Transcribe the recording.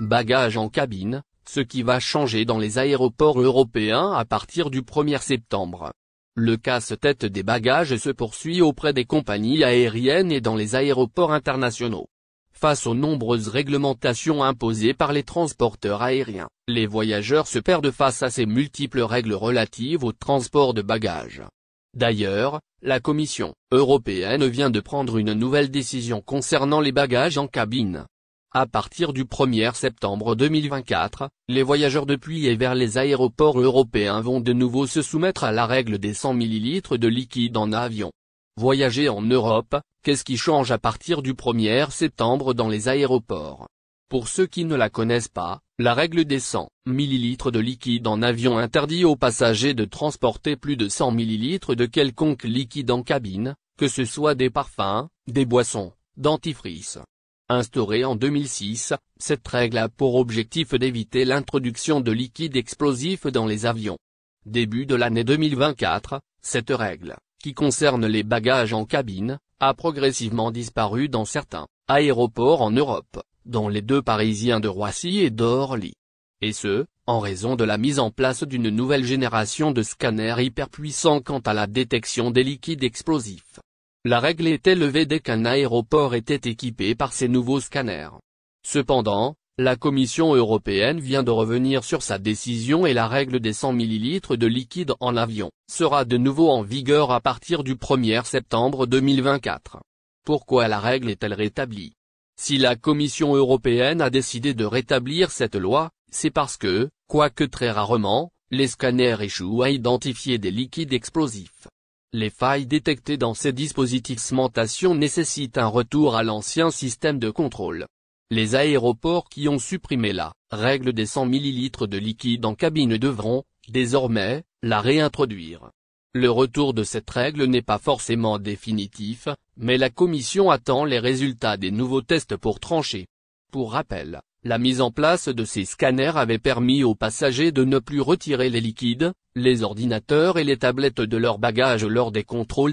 Bagages en cabine, ce qui va changer dans les aéroports européens à partir du 1er septembre. Le casse-tête des bagages se poursuit auprès des compagnies aériennes et dans les aéroports internationaux. Face aux nombreuses réglementations imposées par les transporteurs aériens, les voyageurs se perdent face à ces multiples règles relatives au transport de bagages. D'ailleurs, la Commission européenne vient de prendre une nouvelle décision concernant les bagages en cabine. À partir du 1er septembre 2024, les voyageurs depuis et vers les aéroports européens vont de nouveau se soumettre à la règle des 100 ml de liquide en avion. Voyager en Europe, qu'est-ce qui change à partir du 1er septembre dans les aéroports? Pour ceux qui ne la connaissent pas, la règle des 100 ml de liquide en avion interdit aux passagers de transporter plus de 100 ml de quelconque liquide en cabine, que ce soit des parfums, des boissons, dentifrice. Instaurée en 2006, cette règle a pour objectif d'éviter l'introduction de liquide explosif dans les avions. Début de l'année 2024, cette règle, qui concerne les bagages en cabine, a progressivement disparu dans certains aéroports en Europe, dont les deux parisiens de Roissy et d'Orly. Et ce, en raison de la mise en place d'une nouvelle génération de scanners hyper puissants quant à la détection des liquides explosifs. La règle était levée dès qu'un aéroport était équipé par ces nouveaux scanners. Cependant, la Commission européenne vient de revenir sur sa décision et la règle des 100 ml de liquide en avion sera de nouveau en vigueur à partir du 1er septembre 2024. Pourquoi la règle est-elle rétablie? Si la Commission européenne a décidé de rétablir cette loi, c'est parce que, quoique très rarement, les scanners échouent à identifier des liquides explosifs. Les failles détectées dans ces dispositifs d'expérimentation nécessitent un retour à l'ancien système de contrôle. Les aéroports qui ont supprimé la règle des 100 ml de liquide en cabine devront, désormais, la réintroduire. Le retour de cette règle n'est pas forcément définitif, mais la Commission attend les résultats des nouveaux tests pour trancher. Pour rappel, la mise en place de ces scanners avait permis aux passagers de ne plus retirer les liquides, les ordinateurs et les tablettes de leurs bagages lors des contrôles de